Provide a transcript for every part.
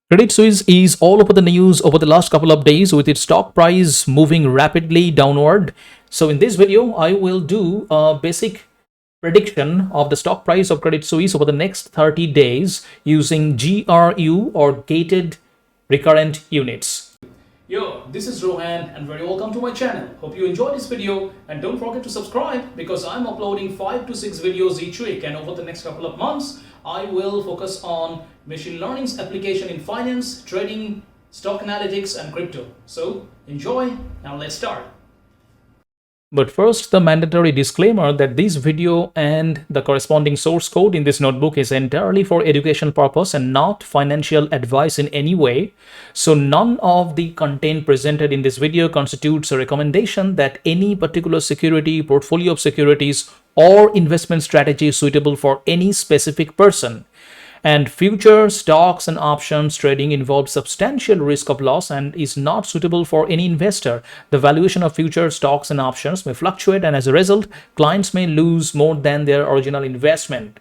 Credit Suisse is all over the news over the last couple of days with its stock price moving rapidly downward. So in this video, I will do a basic prediction of the stock price of Credit Suisse over the next 30 days using GRU or gated recurrent units. Yo, this is Rohan and very welcome to my channel. Hope you enjoyed this video and don't forget to subscribe because I'm uploading 5 to 6 videos each week, and over the next couple of months I will focus on machine learning's application in finance, trading, stock analytics and crypto. So enjoy. Now let's start. But first, the mandatory disclaimer that this video and the corresponding source code in this notebook is entirely for education purpose and not financial advice in any way. So none of the content presented in this video constitutes a recommendation that any particular security, portfolio of securities, or investment strategy is suitable for any specific person. And future stocks and options trading involves substantial risk of loss and is not suitable for any investor. The valuation of future stocks and options may fluctuate, and as a result, clients may lose more than their original investment.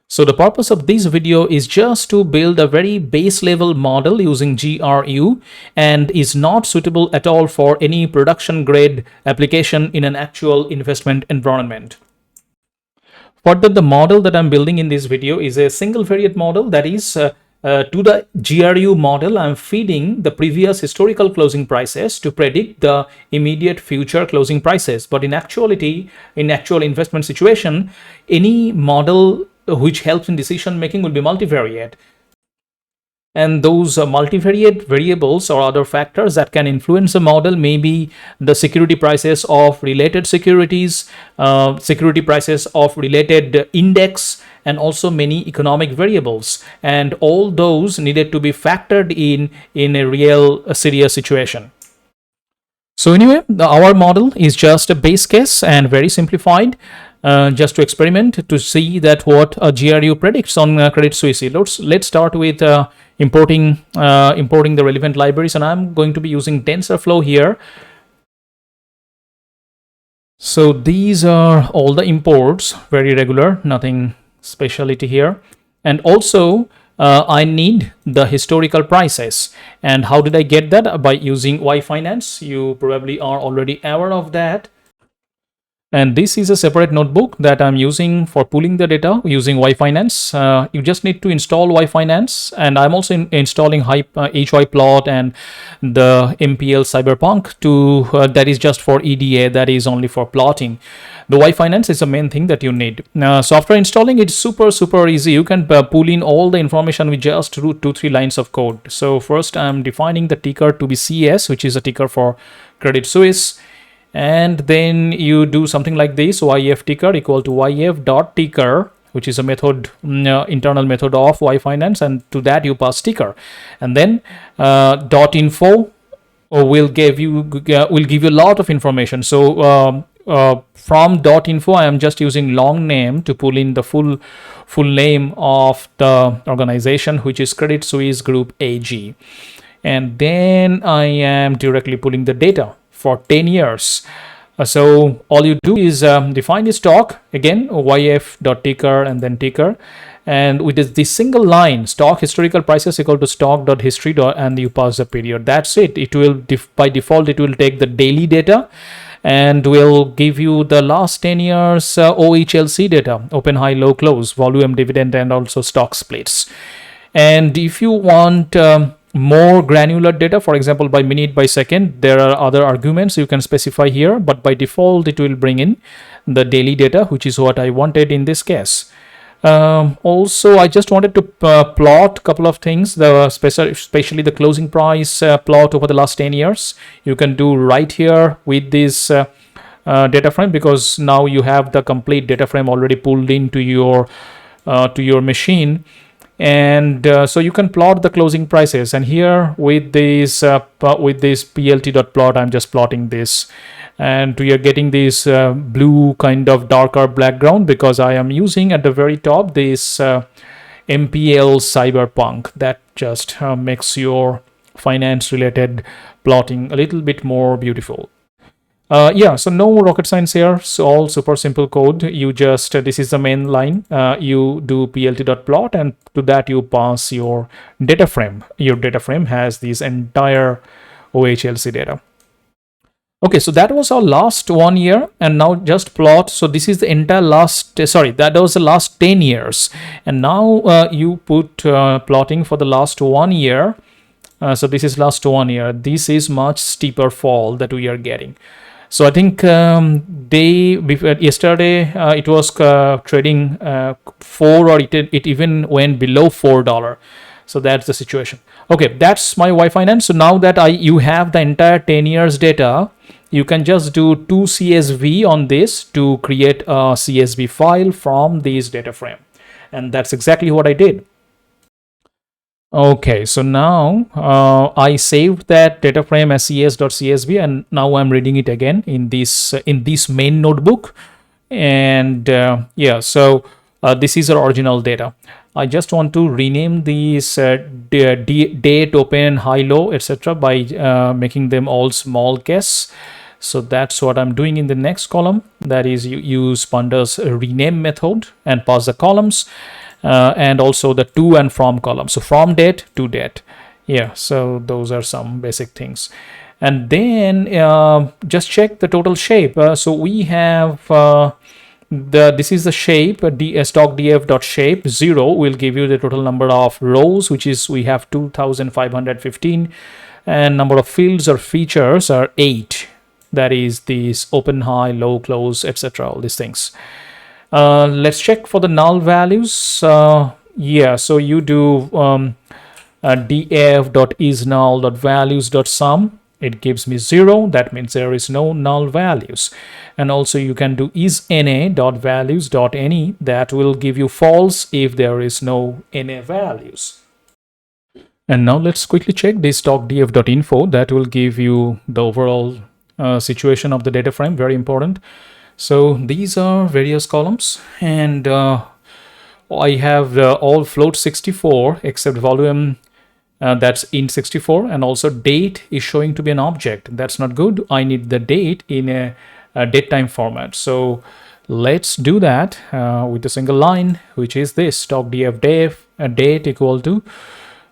So the purpose of this video is just to build a very base level model using GRU and is not suitable at all for any production grade application in an actual investment environment. Further, the model that I'm building in this video is a single variate model, that is to the GRU model, I'm feeding the previous historical closing prices to predict the immediate future closing prices. But in actuality, in actual investment situation, any model which helps in decision making will be multivariate. And those multivariate variables or other factors that can influence the model may be the security prices of related securities, security prices of related index, and also many economic variables. And all those needed to be factored in a real serious situation. So anyway, our model is just a base case and very simplified. Just to experiment to see that what a GRU predicts on Credit Suisse. Let's start with importing the relevant libraries, and I'm going to be using Tensorflow here. So these are all the imports, very regular, nothing specialty here. And also I need the historical prices. And how did I get that? By using Y Finance. You probably are already aware of that. And this is a separate notebook that I'm using for pulling the data using Y Finance. You just need to install Y Finance, and I'm also installing HYplot and the MPL Cyberpunk that is just for EDA, that is only for plotting. The Y Finance is the main thing that you need. So after installing, it's super easy. You can pull in all the information with just 2-3 lines of code. So first I'm defining the ticker to be CS, which is a ticker for Credit Suisse. And then you do something like this: YF ticker equal to YF dot ticker, which is a method, internal method of Y Finance, and to that you pass ticker. And then dot info will give you a lot of information. So from dot info, I am just using long name to pull in the full name of the organization, which is Credit Suisse Group AG. And then I am directly pulling the data for 10 years. So all you do is define the stock, again YF.ticker and then ticker, and with this single line, stock historical prices equal to stock.history, and you pass the period. That's it. It will by default it will take the daily data and will give you the last 10 years OHLC data, open, high, low, close, volume, dividend, and also stock splits. And if you want more granular data, for example by minute, by second, there are other arguments you can specify here, but by default it will bring in the daily data, which is what I wanted in this case. Also, I just wanted to plot a couple of things, especially the closing price plot over the last 10 years. You can do right here with this data frame, because now you have the complete data frame already pulled into your machine. And so you can plot the closing prices, and here with this plt.plot, I'm just plotting this, and we are getting this blue kind of darker background because I am using at the very top this MPL Cyberpunk that just makes your finance related plotting a little bit more beautiful. Yeah, so no rocket science here. So all super simple code. You just this is the main line. You do plt.plot, and to that you pass your data frame. Your data frame has this entire OHLC data. Okay, so that was our last 1 year, and now just plot. So this is the entire last. Sorry, that was the last 10 years, and now you put plotting for the last 1 year. So this is last 1 year. This is much steeper fall that we are getting. So I think yesterday it was trading 4, or it even went below $4. So that's the situation. Okay, that's my Wi-Fi. So now that you have the entire 10 years data, you can just do 2 CSV on this to create a CSV file from this data frame. And that's exactly what I did. Okay, so now I saved that data frame as cs.csv, and now I'm reading it again in this main notebook. And yeah, so this is our original data. I just want to rename these date, open, high, low, etc. by making them all small case. So that's what I'm doing in the next column. That is, you use pandas rename method and pass the columns. And also the to and from column. So from date to date. Yeah, so those are some basic things. And then just check the total shape. So we have this is the shape, stock df.shape 0 will give you the total number of rows, which is we have 2515, and number of fields or features are 8. That is these open, high, low, close, etc. all these things. Let's check for the null values. Yeah, so you do df.isNull.values.sum. It gives me 0. That means there is no null values. And also you can do isNA.values.any. That will give you false if there is no NA values. And now let's quickly check this stockdf.info. That will give you the overall situation of the data frame. Very important. So these are various columns, and I have all float 64 except volume, that's int 64, and also date is showing to be an object. That's not good. I need the date in a datetime format. So let's do that with a single line, which is this stock df date equal to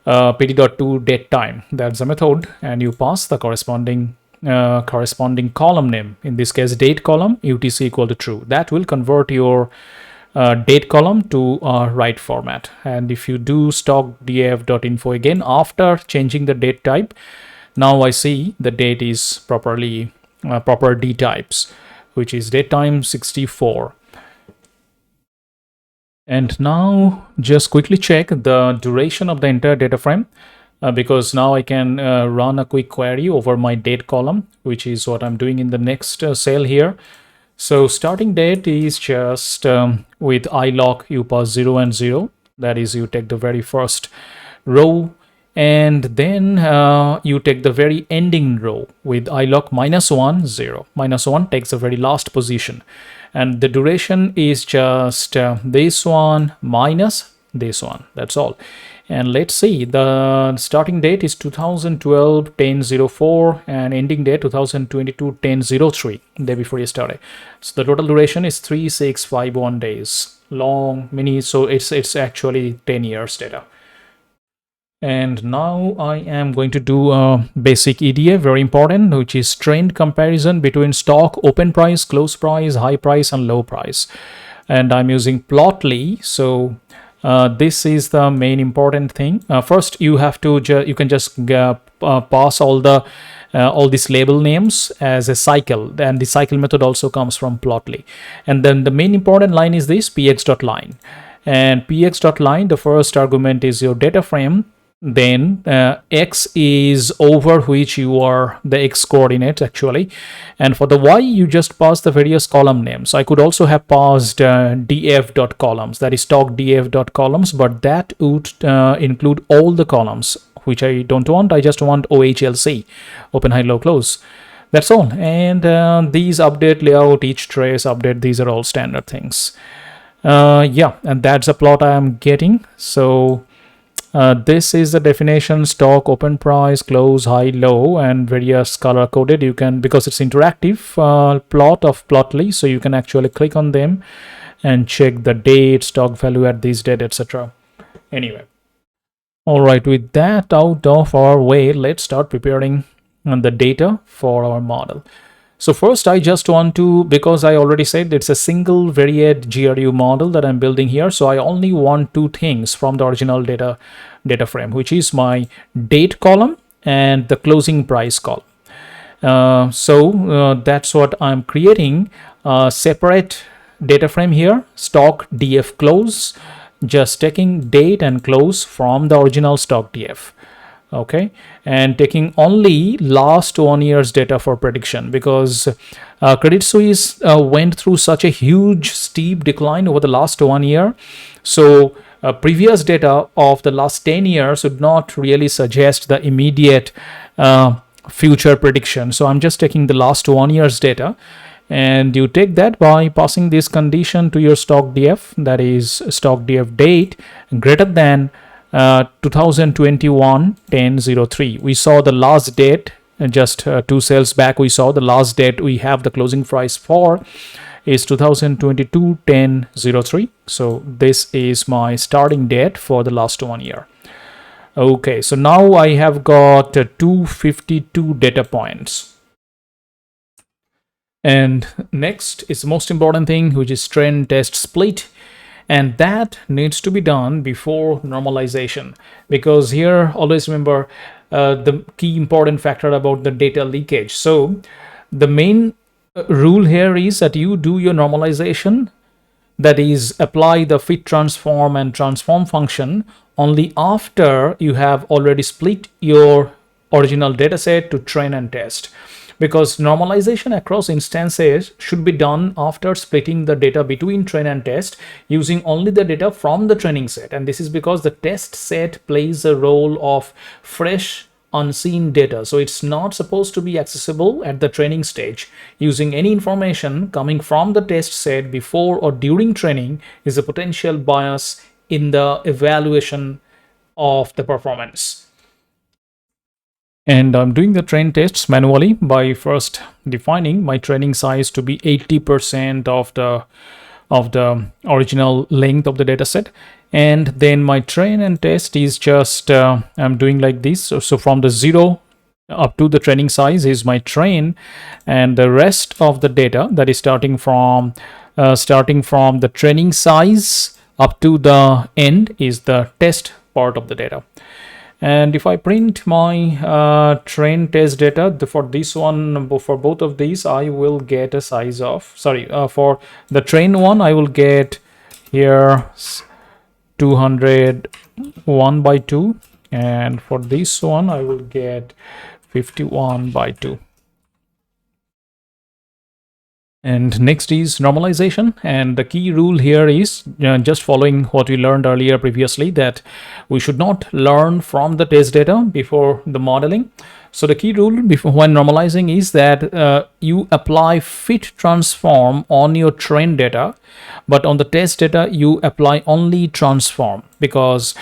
pt.to datetime. That's the method, and you pass the corresponding column name, in this case date column, utc equal to true. That will convert your date column to right format. And if you do stockdf.info again after changing the date type, now I see the date is properly proper d types, which is datetime 64. And now just quickly check the duration of the entire data frame. Because now I can run a quick query over my date column, which is what I'm doing in the next cell here. So starting date is just with iloc, you pass 0 and 0. That is, you take the very first row, and then you take the very ending row with iloc -1, 0. -1 takes the very last position. And the duration is just this one minus this one. That's all. And let's see, the starting date is 2012 10/04 and ending date 2022 10/03, day before yesterday. So the total duration is 3651 days long, mini. So it's actually 10 years data. And now I am going to do a basic EDA, very important, which is trend comparison between stock open price, close price, high price, and low price. And I'm using Plotly. So this is the main important thing. First, you have to you can just pass all these label names as a cycle, and the cycle method also comes from Plotly. And then the main important line is this px.line, and px.line, the first argument is your data frame. Then x is over which you are the x coordinate actually, and for the y you just pass the various column names. I could also have passed df.columns, that is stock df.columns, but that would include all the columns, which I don't want. I just want OHLC, open, high, low, close. That's all. And these update layout, each trace update, these are all standard things. Yeah, and that's the plot I am getting. So This is the definition: stock, open price, close, high, low, and various color coded. You can, because it's interactive plot of Plotly, so you can actually click on them and check the date, stock value at this date, etc. Anyway, all right, with that out of our way, let's start preparing the data for our model. So first, I just want to, because I already said it's a single variate GRU model that I'm building here, so I only want two things from the original data frame, which is my date column and the closing price column. That's what I'm creating, a separate data frame here, stock df close, just taking date and close from the original stock df. Okay, and taking only last 1 year's data for prediction, because Credit Suisse went through such a huge steep decline over the last 1 year. So previous data of the last 10 years would not really suggest the immediate future prediction. So I'm just taking the last 1 year's data, and you take that by passing this condition to your stock df, that is stock df date greater than 2021 10/03. We saw the last date just 2 cells back. We saw the last date we have the closing price for is 2022 10/03. So this is my starting date for the last 1 year. Okay, so now I have got 252 data points. And next is the most important thing, which is trend test split. And that needs to be done before normalization, because here always remember the key important factor about the data leakage. So the main rule here is that you do your normalization, that is apply the fit transform and transform function only after you have already split your original dataset to train and test, because normalization across instances should be done after splitting the data between train and test using only the data from the training set. And this is because the test set plays a role of fresh unseen data, so it's not supposed to be accessible at the training stage. Using any information coming from the test set before or during training is a potential bias in the evaluation of the performance. And I'm doing the train tests manually by first defining my training size to be 80% of the original length of the dataset. And then my train and test is just I'm doing like this. So from the 0 up to the training size is my train, and the rest of the data, that is starting from the training size up to the end, is the test part of the data. And if I print my train test data for this one, for both of these, I will get a size of, for the train one, I will get here 201/2, and for this one, I will get 51/2. And next is normalization, and the key rule here is just following what we learned earlier previously, that we should not learn from the test data before the modeling. So the key rule before when normalizing is that you apply fit transform on your trained data, but on the test data you apply only transform, because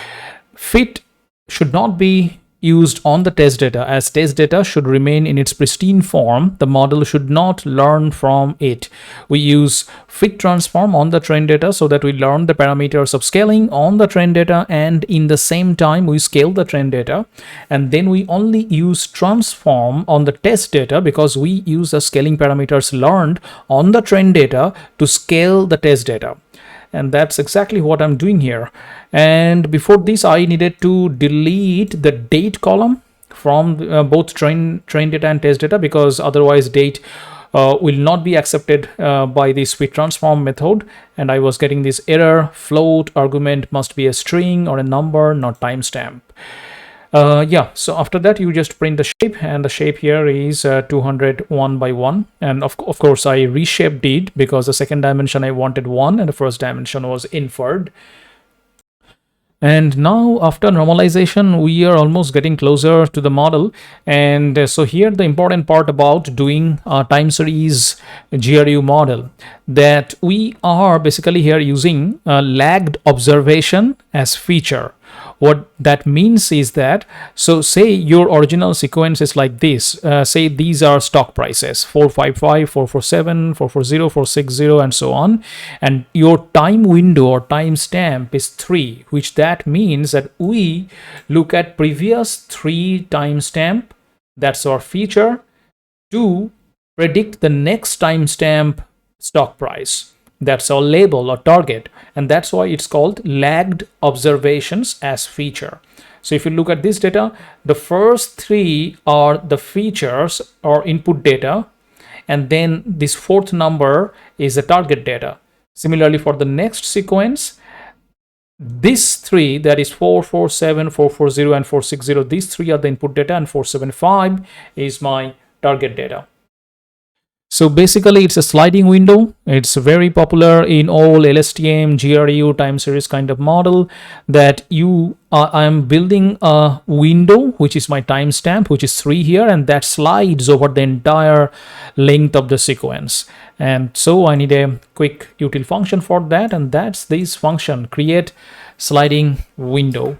fit should not be used on the test data, as test data should remain in its pristine form. The model should not learn from it. We use fit transform on the trained data so that we learn the parameters of scaling on the trained data, and in the same time we scale the trained data. And then we only use transform on the test data because we use the scaling parameters learned on the trained data to scale the test data. And that's exactly what I'm doing here. And before this, I needed to delete the date column from both train data and test data, because otherwise date will not be accepted by the fit transform method. And I was getting this error: float argument must be a string or a number, not timestamp. So after that you just print the shape, and the shape here is 201/1, and of course I reshaped it because the second dimension I wanted 1 and the first dimension was inferred. And now after normalization we are almost getting closer to the model. And so here the important part about doing a time series GRU model, that we are basically here using lagged observation as feature. What that means is that, so say your original sequence is like this. Say these are stock prices 455, 447, 440, 460, and so on. And your time window or time stamp is 3, which that means that we look at previous 3 timestamp, that's our feature, to predict the next timestamp stock price. That's our label or target, and that's why it's called lagged observations as feature. So if you look at this data, the first 3 are the features or input data, and then this 4th number is the target data. Similarly, for the next sequence, these 3, that is 447, 440, and 460, these 3 are the input data, and 475 is my target data. So basically, it's a sliding window. It's very popular in all LSTM, GRU, time series kind of model, that I'm building a window, which is my timestamp, which is 3 here, and that slides over the entire length of the sequence. And so I need a quick util function for that, and that's this function, create sliding window.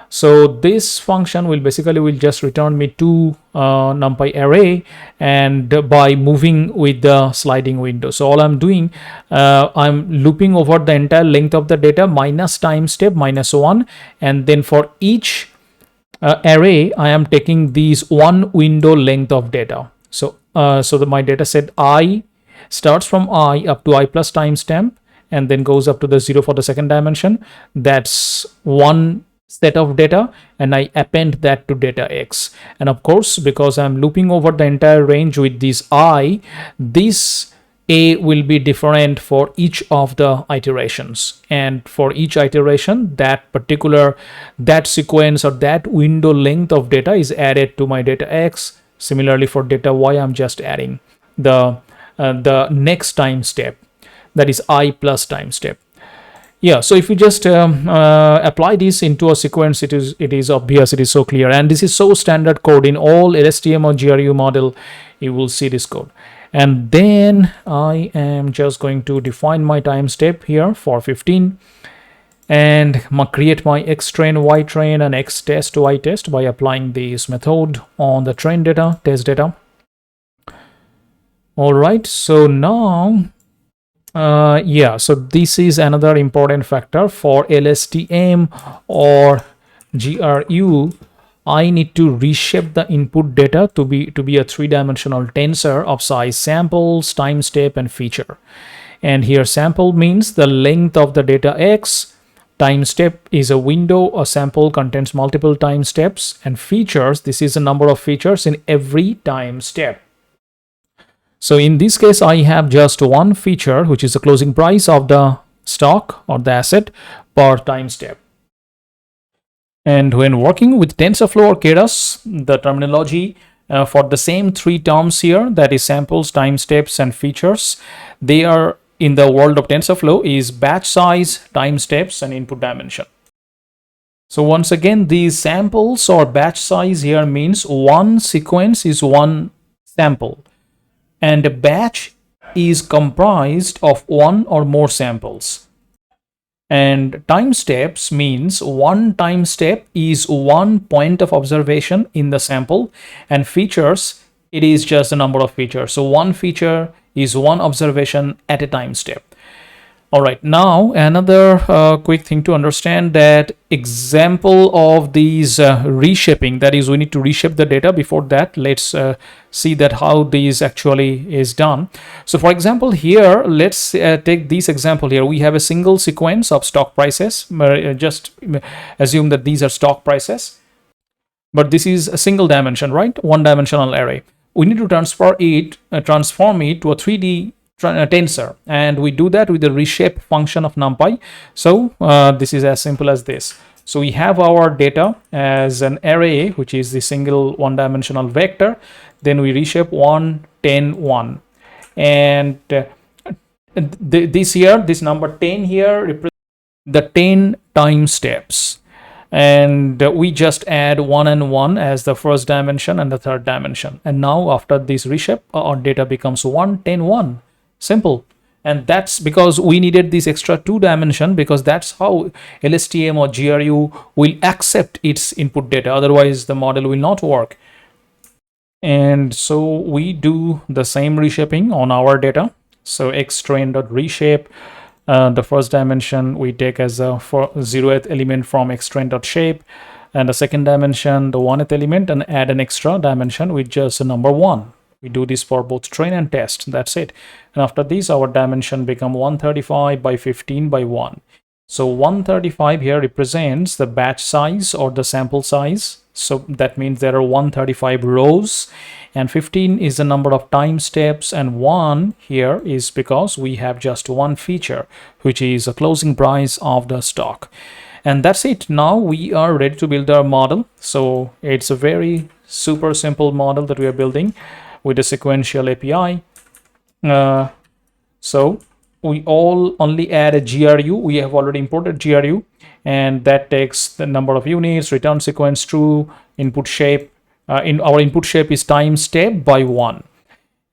So this function will just return me 2 numpy array, and by moving with the sliding window. So all I'm doing, I'm looping over the entire length of the data minus time step minus 1, and then for each array I am taking these 1 window length of data. So my data set I starts from I up to I plus timestamp, and then goes up to the 0 for the second dimension. That's 1 set of data, and I append that to data X. And of course, because I'm looping over the entire range with this I, this A will be different for each of the iterations, and for each iteration that sequence or that window length of data is added to my data X. Similarly, for data Y, I'm just adding the next time step, that is I plus time step. Yeah, so if you just apply this into a sequence, it is obvious, it is so clear, and this is so standard code in all LSTM or GRU model. You will see this code. And then I am just going to define my time step here for 15, and create my X train, Y train, and X test, Y test by applying this method on the train data, test data. All right, so now so this is another important factor for LSTM or GRU. I need to reshape the input data to be a 3-dimensional tensor of size samples, time step, and feature. And here sample means the length of the data X, time step is a window, a sample contains multiple time steps, and features, this is the number of features in every time step. So in this case, I have just 1 feature, which is the closing price of the stock or the asset per time step. And when working with TensorFlow or Keras, the terminology for the same 3 terms here, that is samples, time steps, and features, they are in the world of TensorFlow is batch size, time steps, and input dimension. So once again, these samples or batch size here means 1 sequence is 1 sample, and a batch is comprised of 1 or more samples. And time steps means 1 time step is 1 point of observation in the sample, and features, it is just the number of features. So 1 feature is 1 observation at a time step. All right, now another quick thing to understand, that example of these reshaping, that is we need to reshape the data. Before that, let's see that how this actually is done. So for example, here, let's take this example here. We have a single sequence of stock prices. Just assume that these are stock prices, but this is a single dimension, right? 1-dimensional array. We need to transform it to a 3D tensor, and we do that with the reshape function of numpy. So this is as simple as this. So we have our data as an array, which is the single 1-dimensional vector. Then we reshape 1, 10, 1, and this number 10 here represents the 10 time steps, and we just add 1 and 1 as the first dimension and the third dimension. And now after this reshape, our data becomes 1, 10, 1. Simple. And that's because we needed this extra 2 dimension, because that's how LSTM or GRU will accept its input data. Otherwise, the model will not work. And so we do the same reshaping on our data. So xtrain.reshape, the first dimension we take as a 0th element from xtrain.shape, and the second dimension, the 1th element, and add an extra dimension with just a number 1. We do this for both train and test. That's it. And after this, our dimension become 135 by 15 by 1. So 135 here represents the batch size or the sample size. So that means there are 135 rows, and 15 is the number of time steps, and 1 here is because we have just one feature, which is a closing price of the stock. And that's it. Now we are ready to build our model. So it's a very super simple model that we are building with a sequential API. So we all only add a GRU. We have already imported GRU, and that takes the number of units, return sequence true, input shape. In our input shape is time step by 1.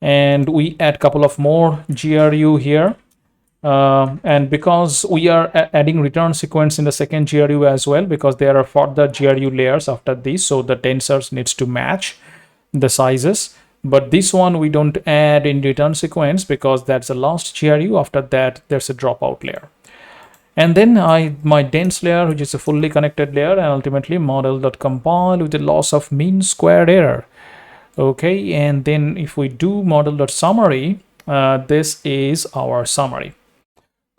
And we add a couple of more GRU here. And because we are adding return sequence in the second GRU as well, because there are further GRU layers after this, so the tensors needs to match the sizes. But this one we don't add in return sequence because that's the last GRU. After that, there's a dropout layer. And then my dense layer, which is a fully connected layer, and ultimately model.compile with the loss of mean squared error. Okay, and then if we do model.summary, this is our summary.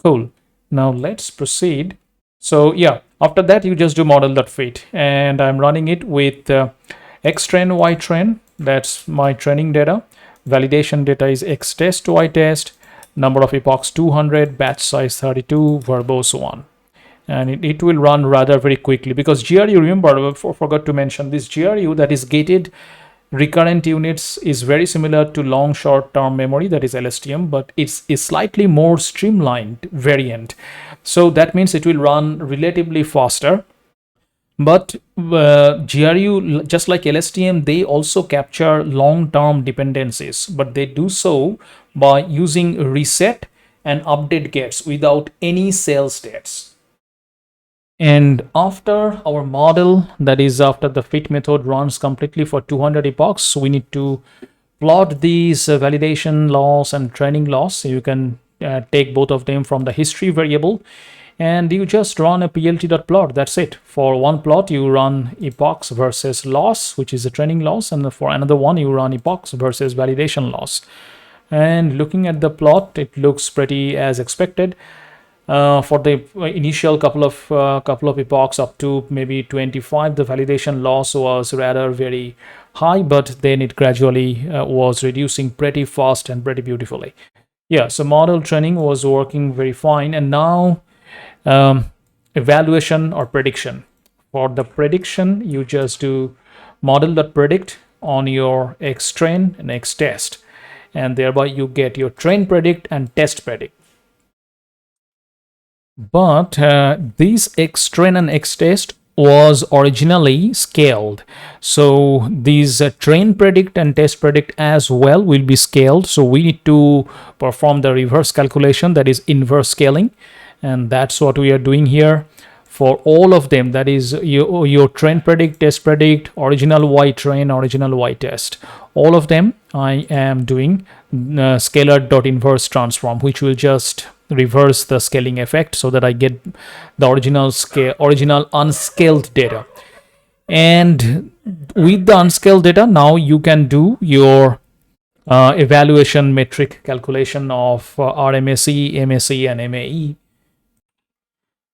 Cool. Now let's proceed. So yeah, after that you just do model.fit, and I'm running it with xtrain, ytrain. That's my training data. Validation data is xtest, ytest. Number of epochs 200, batch size 32, verbose 1. And it will run rather very quickly, because GRU, remember, I forgot to mention, this GRU that is gated recurrent units is very similar to long short-term memory, that is LSTM, but it's a slightly more streamlined variant. So that means it will run relatively faster. But GRU, just like LSTM, they also capture long-term dependencies, but they do so by using reset and update gets without any cell states. And after our model, that is after the fit method runs completely for 200 epochs, we need to plot these validation loss and training loss. So you can take both of them from the history variable, and you just run a plt.plot. That's it. For one plot, you run epochs versus loss, which is the training loss, and for another one, you run epochs versus validation loss. And looking at the plot, it looks pretty as expected. For the initial couple of epochs up to maybe 25, the validation loss was rather very high, but then it gradually was reducing pretty fast and pretty beautifully. Yeah, so model training was working very fine. And now evaluation or prediction. For the prediction, you just do model.predict on your xtrain and xtest, and thereby you get your train predict and test predict. But this xtrain and xtest was originally scaled, so these train predict and test predict as well will be scaled. So we need to perform the reverse calculation, that is inverse scaling, and that's what we are doing here for all of them. That is your train predict, test predict, original y train, original y test, all of them I am doing scalar.inverse transform, which will just reverse the scaling effect so that I get the original unscaled data. And with the unscaled data, now you can do your evaluation metric calculation of RMSE, MSE, and MAE.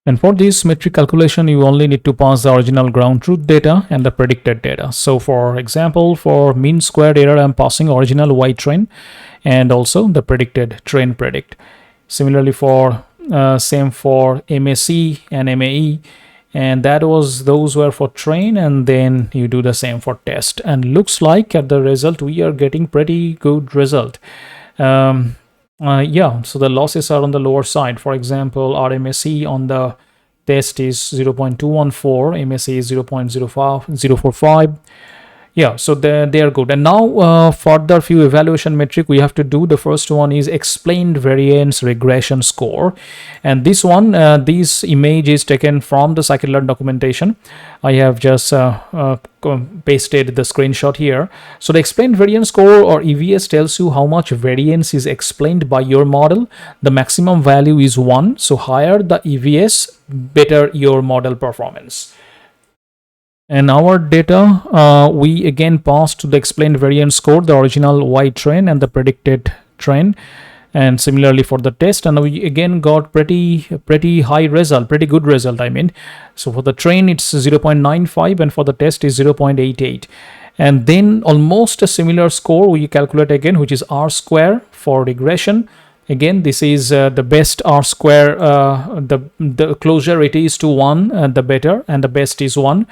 And for this metric calculation, you only need to pass the original ground truth data and the predicted data. So for example, for mean squared error, I'm passing original y train and also the predicted train predict. Similarly for same for MSE and MAE, and those were for train, and then you do the same for test, and looks like at the result we are getting pretty good result. Yeah, so the losses are on the lower side. For example, RMSE on the test is 0.214, MSE is 0.045. Yeah, so they are good. And now further few evaluation metric we have to do. The first one is explained variance regression score, and this one, this image is taken from the scikit-learn documentation. I have just pasted the screenshot here. So the explained variance score, or EVS, tells you how much variance is explained by your model. The maximum value is 1, so higher the EVS, better your model performance. And our data, we again passed the explained variance score, the original Y train and the predicted train, and similarly for the test, and we again got pretty high result, pretty good result, I mean. So for the train it's 0.95 and for the test is 0.88. And then almost a similar score we calculate again, which is R square for regression. Again, this is the best R square, the closer it is to 1, the better, and the best is 1.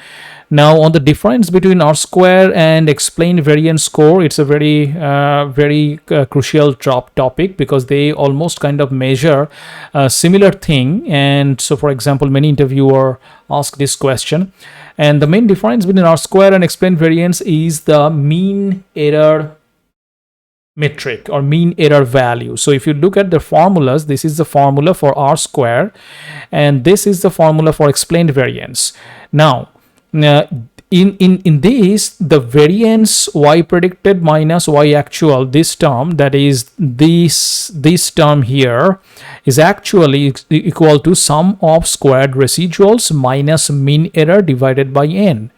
Now on the difference between R square and explained variance score, it's a very crucial topic, because they almost kind of measure a similar thing. And so for example, many interviewer ask this question, and the main difference between R square and explained variance is the mean error metric or mean error value. So if you look at the formulas, this is the formula for R square and this is the formula for explained variance. Now in this, the variance y predicted minus y actual, this term, that is this term here, is actually equal to sum of squared residuals minus mean error divided by n.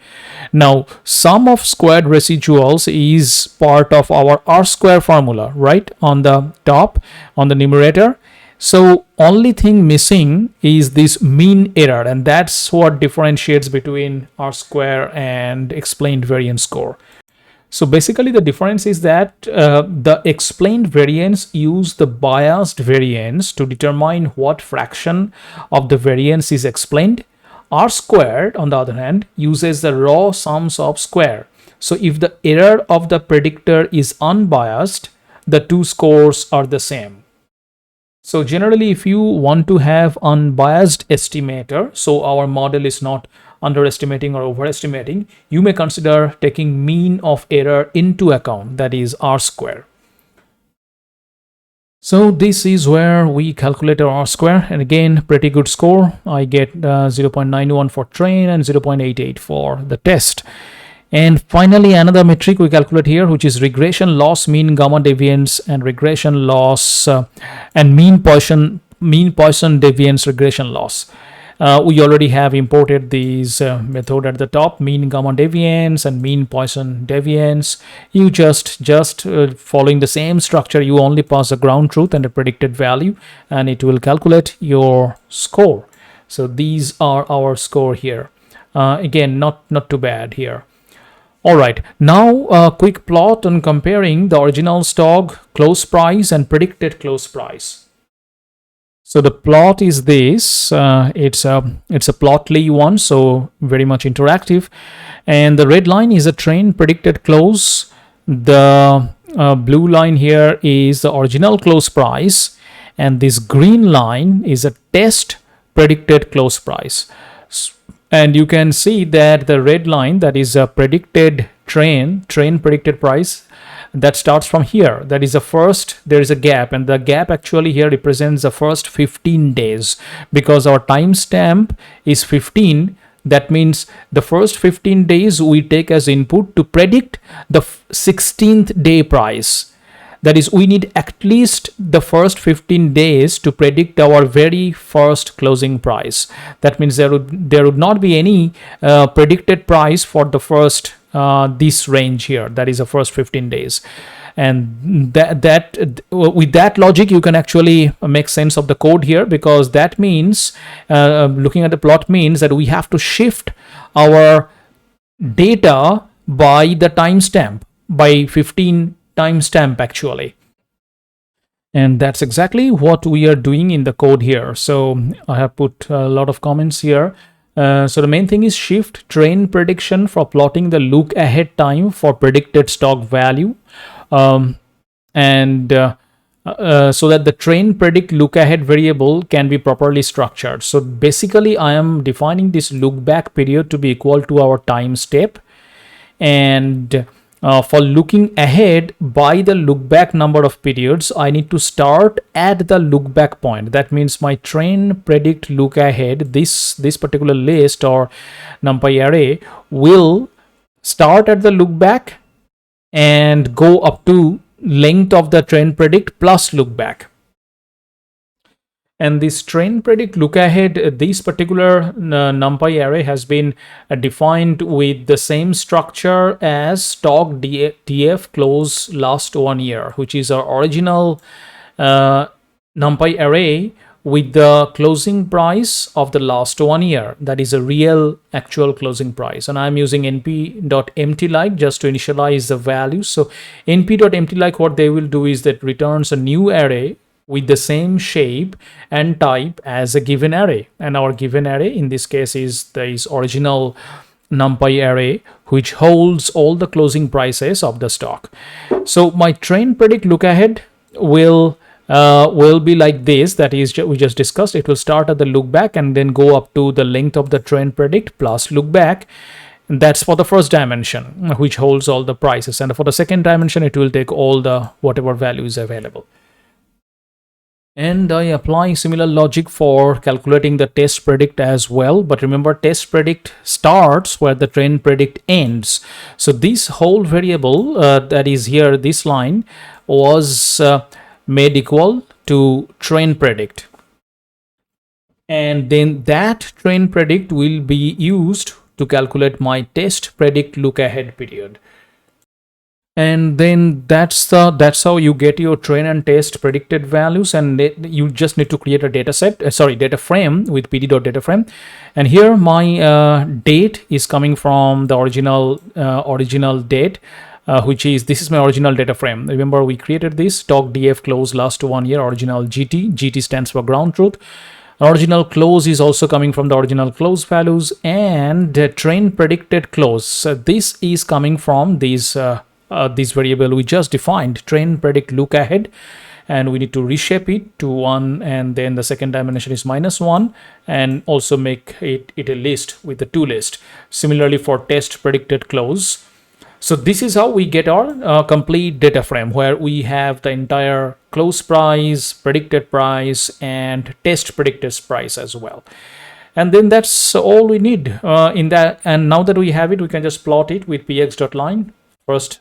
Now sum of squared residuals is part of our R square formula, right, on the top, on the numerator. So only thing missing is this mean error, and that's what differentiates between R square and explained variance score. So basically the difference is that the explained variance use the biased variance to determine what fraction of the variance is explained. R squared, on the other hand, uses the raw sums of square. So if the error of the predictor is unbiased, the two scores are the same. So generally, if you want to have unbiased estimator, so our model is not underestimating or overestimating, you may consider taking mean of error into account, that is R square. So this is where we calculate our R square, and again, pretty good score. I get 0.91 for train and 0.88 for the test. And finally, another metric we calculate here, which is regression loss, mean gamma deviance, and regression loss and mean Poisson deviance regression loss. We already have imported these method at the top, mean gamma deviance and mean Poisson deviance. You just following the same structure, you only pass the ground truth and a predicted value, and it will calculate your score. So these are our score here. Again, not too bad here. Alright, now a quick plot on comparing the original stock close price and predicted close price. So the plot is this, it's a plotly one, so very much interactive. And the red line is a train predicted close. The blue line here is the original close price. And this green line is a test predicted close price. And you can see that the red line, that is a predicted train predicted price, that starts from here. That is the first, there is a gap, and the gap actually here represents the first 15 days, because our timestamp is 15. That means the first 15 days we take as input to predict the 16th day price. That is, we need at least the first 15 days to predict our very first closing price. That means there would not be any predicted price for the first this range here. That is the first 15 days. And that with that logic, you can actually make sense of the code here, because that means looking at the plot means that we have to shift our data by the timestamp, by 15 timestamp actually. And that's exactly what we are doing in the code here. So I have put a lot of comments here. So the main thing is shift train prediction for plotting the look ahead time for predicted stock value. So that the train predict look ahead variable can be properly structured. So basically I am defining this look back period to be equal to our time step. And for looking ahead by the look back number of periods, I need to start at the look back point. That means my train predict look ahead, this particular list or NumPy array will start at the look back and go up to length of the train predict plus look back. And this train predict look ahead, this particular NumPy array has been defined with the same structure as stock df close last 1 year, which is our original NumPy array with the closing price of the last 1 year. That is a real actual closing price. And I'm using np.empty-like just to initialize the values. So np.empty-like, what they will do is that returns a new array with the same shape and type as a given array. And our given array in this case is this original NumPy array, which holds all the closing prices of the stock. So my train predict look ahead will be like this. That is, we just discussed. It will start at the look back and then go up to the length of the train predict plus look back. And that's for the first dimension, which holds all the prices. And for the second dimension, it will take all the whatever value is available. And I apply similar logic for calculating the test predict as well. But remember, test predict starts where the train predict ends. So this whole variable that is here, this line was made equal to train predict. And then that train predict will be used to calculate my test predict look ahead period. And then that's how you get your train and test predicted values. And you just need to create a data frame with pd.dataframe. And here my date is coming from the original date, which is, this is my original data frame. Remember, we created this stock df close last 1 year, original gt stands for ground truth. Original close is also coming from the original close values, and train predicted close, this is coming from these this variable we just defined, train predict look ahead, and we need to reshape it to 1, and then the second dimension is -1, and also make it a list with the to list. Similarly for test predicted close. So this is how we get our complete data frame, where we have the entire close price, predicted price, and test predicted price as well. And then that's all we need in that. And now that we have it, we can just plot it with px.line.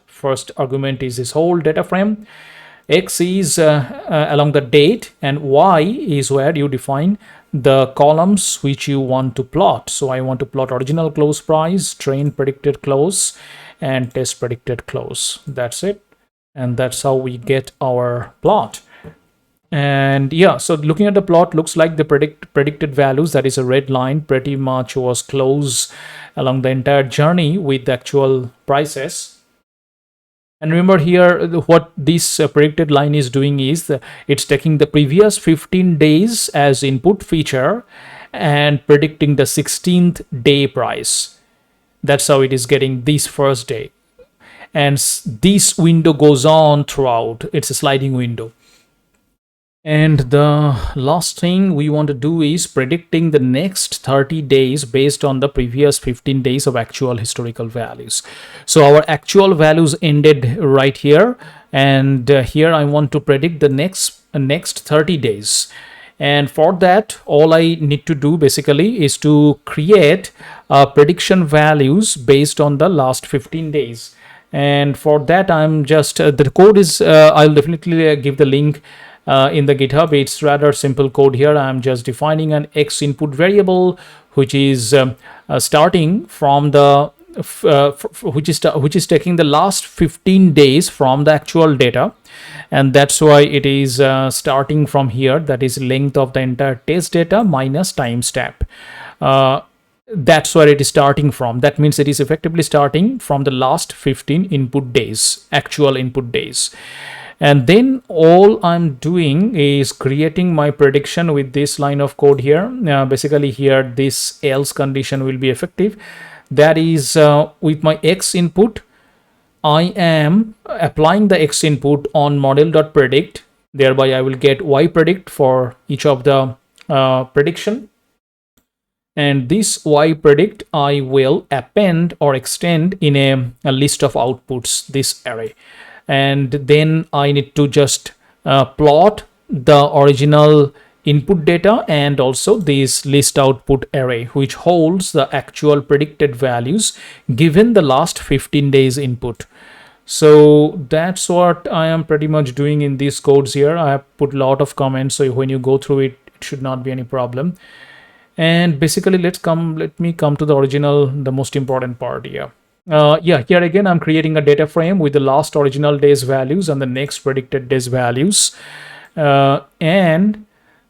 First argument is this whole data frame. X is along the date, and Y is where you define the columns which you want to plot. So I want to plot original close price, train predicted close, and test predicted close. That's it. And that's how we get our plot. And yeah, so looking at the plot, looks like the predicted values, that is a red line, pretty much was close along the entire journey with the actual prices. And remember here, what this predicted line is doing is it's taking the previous 15 days as input feature and predicting the 16th day price. That's how it is getting this first day. And this window goes on throughout. It's a sliding window. And the last thing we want to do is predicting the next 30 days based on the previous 15 days of actual historical values. So our actual values ended right here, and here I want to predict the next 30 days. And for that, all I need to do basically is to create prediction values based on the last 15 days. And for that, I'm just the code is I'll definitely give the link in the GitHub. It's rather simple code here. I'm just defining an x input variable, which is starting from the which is taking the last 15 days from the actual data, and that's why it is starting from here. That is length of the entire test data minus timestamp. That's where it is starting from. That means it is effectively starting from the last 15 input days, actual input days. And then all I'm doing is creating my prediction with this line of code here. Basically here, this else condition will be effective. That is with my x input, I am applying the x input on model.predict. Thereby I will get y predict for each of the prediction. And this y predict I will append or extend in a list of outputs, this array. And then I need to just plot the original input data and also this list output array, which holds the actual predicted values given the last 15 days input. So that's what I am pretty much doing in these codes here. I have put a lot of comments, so when you go through it, it should not be any problem. And basically, let me come to the original, the most important part here. Here again, I'm creating a data frame with the last original day's values and the next predicted day's values. And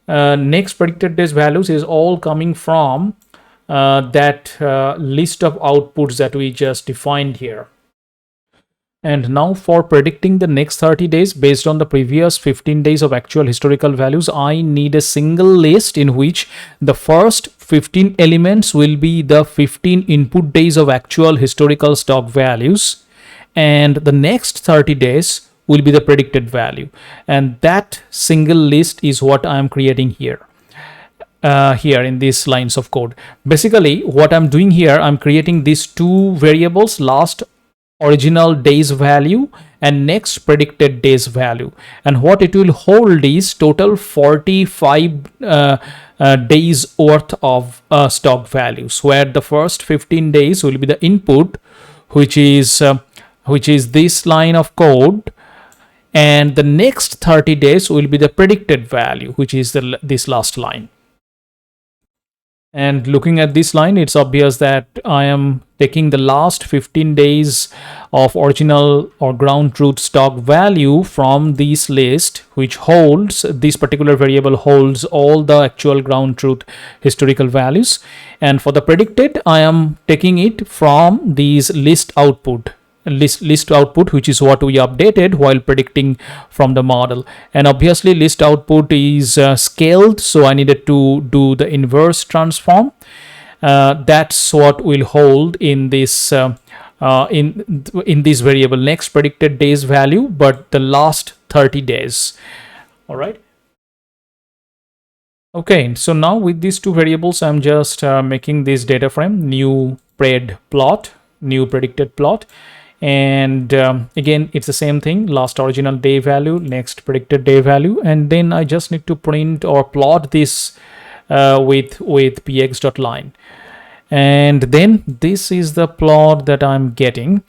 next predicted day's values is all coming from that list of outputs that we just defined here. And now for predicting the next 30 days based on the previous 15 days of actual historical values, I need a single list in which the first 15 elements will be the 15 input days of actual historical stock values, and the next 30 days will be the predicted value. And that single list is what I am creating here. Here in these lines of code. Basically, what I'm doing here, I'm creating these two variables, last original day's value and next predicted day's value, and what it will hold is total 45 days worth of stock values, where the first 15 days will be the input, which is this line of code, and the next 30 days will be the predicted value, which is this last line. And looking at this line, it's obvious that I am taking the last 15 days of original or ground truth stock value from this list, which holds, this particular variable holds all the actual ground truth historical values. And for the predicted, I am taking it from these list output, which is what we updated while predicting from the model. And obviously list output is scaled, so I needed to do the inverse transform. That's what will hold in this in this variable next predicted days value, but the last 30 days. All right. Okay, so now with these two variables, I'm just making this data frame, new pred plot, new predicted plot. And again, it's the same thing, last original day value, next predicted day value, and then I just need to print or plot this with px.line. And then this is the plot that I'm getting.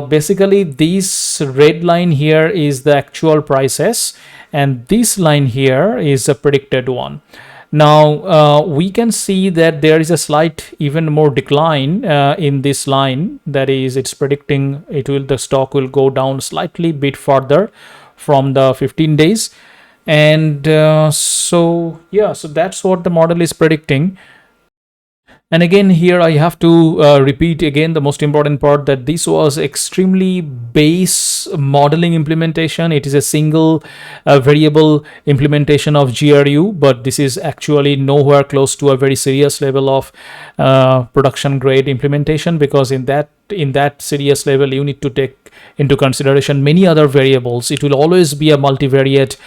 Basically this red line here is the actual prices, and this line here is a predicted one. Now we can see that there is a slight even more decline in this line. That is, it's predicting the stock will go down slightly bit further from the 15 days. And so that's what the model is predicting. And again, here I have to repeat again the most important part, that this was extremely base modeling implementation. It is a single variable implementation of GRU, but this is actually nowhere close to a very serious level of production grade implementation, because in that serious level you need to take into consideration many other variables. It will always be a multivariate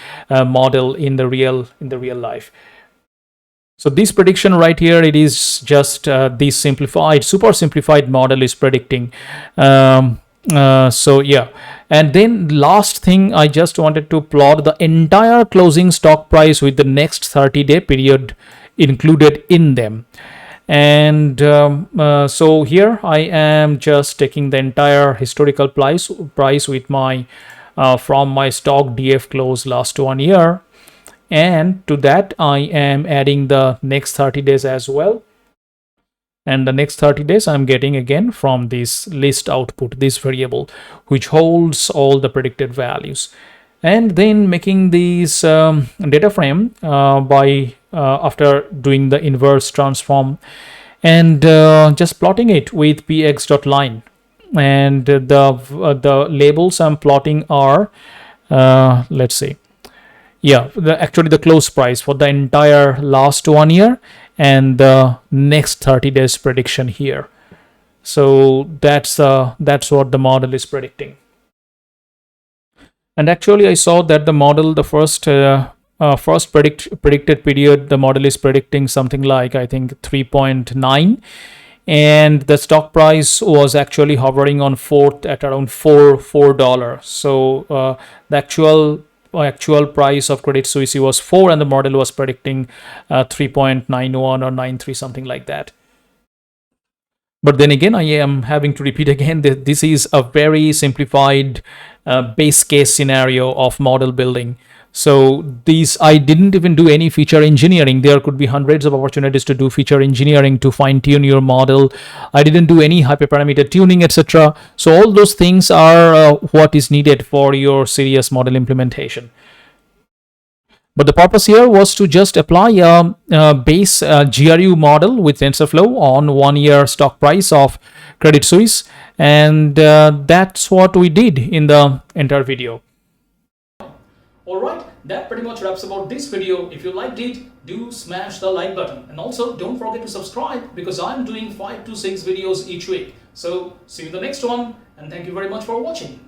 model in the real life. So this prediction right here, it is just this super simplified model is predicting. And then last thing, I just wanted to plot the entire closing stock price with the next 30-day period included in them. And so here I am just taking the entire historical price with my from my stock DF close last 1 year. And to that I am adding the next 30 days as well, and the next 30 days I'm getting again from this list output, this variable which holds all the predicted values. And then making this data frame by after doing the inverse transform, and just plotting it with px.line. And the labels I'm plotting are let's see, actually the close price for the entire last 1 year and the next 30 days prediction here. So that's what the model is predicting. And actually I saw that the model, the first first predicted period, the model is predicting something like, I think, 3.9, and the stock price was actually hovering on fourth at around $4. So the actual price of Credit Suisse was 4, and the model was predicting 3.91 or 93, something like that. But then again, I am having to repeat again that this is a very simplified base case scenario of model building. So I didn't even do any feature engineering. There could be hundreds of opportunities to do feature engineering to fine tune your model. I didn't do any hyperparameter tuning, etc. So all those things are what is needed for your serious model implementation. But the purpose here was to just apply a base GRU model with Tensorflow on 1 year stock price of Credit Suisse. And that's what we did in the entire video. Alright, that pretty much wraps about this video. If you liked it, do smash the like button. And also don't forget to subscribe, because I'm doing 5 to 6 videos each week. So see you in the next one, and thank you very much for watching.